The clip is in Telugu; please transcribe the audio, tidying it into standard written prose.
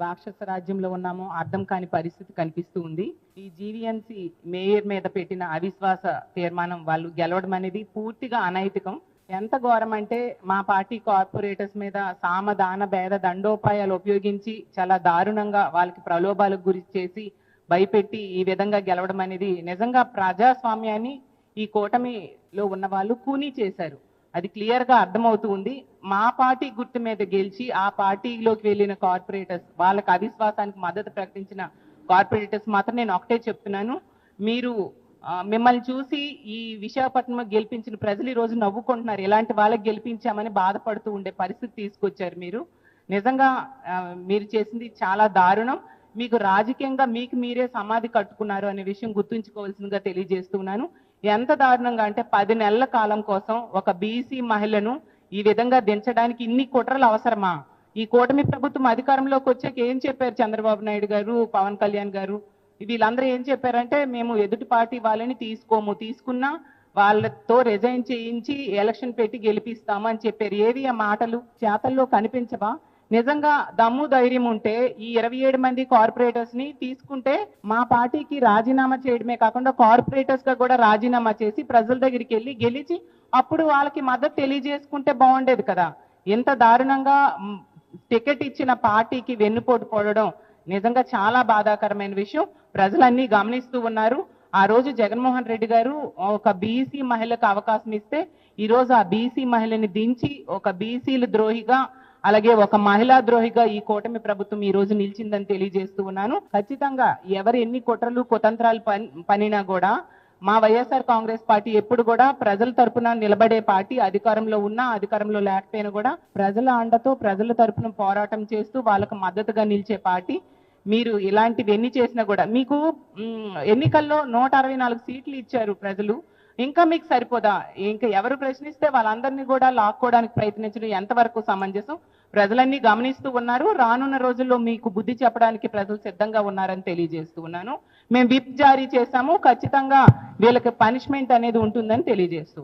రాక్షస రాజ్యంలో ఉన్నామో అర్థం కాని పరిస్థితి కనిపిస్తూ ఉంది. ఈ జీవీఎంసీ మేయర్ మీద పెట్టిన అవిశ్వాస తీర్మానం వాళ్ళు గెలవడం అనేది పూర్తిగా అనైతికం. ఎంత ఘోరం అంటే మా పార్టీ కార్పొరేటర్స్ మీద సామదాన భేద దండోపాయాలు ఉపయోగించి చాలా దారుణంగా వాళ్ళకి ప్రలోభాలకు గురి చేసి భయపెట్టి ఈ విధంగా గెలవడం అనేది నిజంగా ప్రజాస్వామ్యాన్ని ఈ కూటమిలో ఉన్న వాళ్ళు కూనీ చేశారు. అది క్లియర్ గా అర్థమవుతూ ఉంది. మా పార్టీ గుర్తు మీద గెలిచి ఆ పార్టీలోకి వెళ్ళిన కార్పొరేటర్స్ వాళ్ళకి అవిశ్వాసానికి మద్దతు ప్రకటించిన కార్పొరేటర్స్ మాత్రం నేను ఒకటే చెప్తున్నాను, మీరు మిమ్మల్ని చూసి ఈ విశాఖపట్నం గెలిపించిన ప్రజలు ఈ రోజు నవ్వుకుంటున్నారు. ఇలాంటి వాళ్ళకి గెలిపించామని బాధపడుతూ ఉండే పరిస్థితి తీసుకొచ్చారు మీరు. నిజంగా మీరు చేసింది చాలా దారుణం. మీకు రాజకీయంగా మీకు మీరే సమాధి కట్టుకున్నారు అనే విషయం గుర్తుంచుకోవాల్సిందిగా తెలియజేస్తున్నాను. ఎంత దారుణంగా అంటే 10 నెలల కాలం కోసం ఒక బీసీ మహిళను ఈ విధంగా దించడానికి ఇన్ని కుట్రలు అవసరమా? ఈ కూటమి ప్రభుత్వం అధికారంలోకి వచ్చాక ఏం చెప్పారు చంద్రబాబు నాయుడు గారు, పవన్ కళ్యాణ్ గారు, వీళ్ళందరూ ఏం చెప్పారంటే మేము ఎదుటి పార్టీ వాళ్ళని తీసుకోము, తీసుకున్నా వాళ్ళతో రిజైన్ చేయించి ఎలక్షన్ పెట్టి గెలిపిస్తాము అని చెప్పారు. ఏవి ఆ మాటలు చేతల్లో కనిపించవా? నిజంగా దమ్ము ధైర్యం ఉంటే ఈ 27 మంది కార్పొరేటర్స్ ని తీసుకుంటే మా పార్టీకి రాజీనామా చేయడమే కాకుండా కార్పొరేటర్స్ గా కూడా రాజీనామా చేసి ప్రజల దగ్గరికి వెళ్ళి గెలిచి అప్పుడు వాళ్ళకి మద్దతు తెలియజేసుకుంటే బాగుండేది కదా. ఎంత దారుణంగా టికెట్ ఇచ్చిన పార్టీకి వెన్నుపోటు పోవడం నిజంగా చాలా బాధాకరమైన విషయం. ప్రజలన్నీ గమనిస్తూ ఉన్నారు. ఆ రోజు జగన్మోహన్ రెడ్డి గారు ఒక బీసీ మహిళకు అవకాశం ఇస్తే ఈ రోజు ఆ బీసీ మహిళని దించి ఒక బీసీల ద్రోహిగా అలాగే ఒక మహిళా ద్రోహిగా ఈ కూటమి ప్రభుత్వం ఈ రోజు నిలిచిందని తెలియజేస్తూ ఉన్నాను. ఖచ్చితంగా ఎవరు ఎన్ని కుట్రలు కుతంత్రాలు పనినా కూడా మా వైఎస్ఆర్ కాంగ్రెస్ పార్టీ ఎప్పుడు కూడా ప్రజల తరపున నిలబడే పార్టీ. అధికారంలో ఉన్నా అధికారంలో లేకపోయినా కూడా ప్రజల అండతో ప్రజల తరపున పోరాటం చేస్తూ వాళ్ళకు మద్దతుగా నిలిచే పార్టీ. మీరు ఇలాంటివి ఎన్ని చేసినా కూడా మీకు ఎన్నికల్లో 164 సీట్లు ఇచ్చారు ప్రజలు. ఇంకా మీకు సరిపోదా? ఇంకా ఎవరు ప్రశ్నిస్తే వాళ్ళందరినీ కూడా లాక్కోవడానికి ప్రయత్నించడం ఎంతవరకు సమంజసం? ప్రజలన్నీ గమనిస్తూ ఉన్నారు. రానున్న రోజుల్లో మీకు బుద్ధి చెప్పడానికి ప్రజలు సిద్ధంగా ఉన్నారని తెలియజేస్తూ ఉన్నాను. మేము విప్ జారీ చేశాము, ఖచ్చితంగా వీళ్ళకి పనిష్మెంట్ అనేది ఉంటుందని తెలియజేస్తూ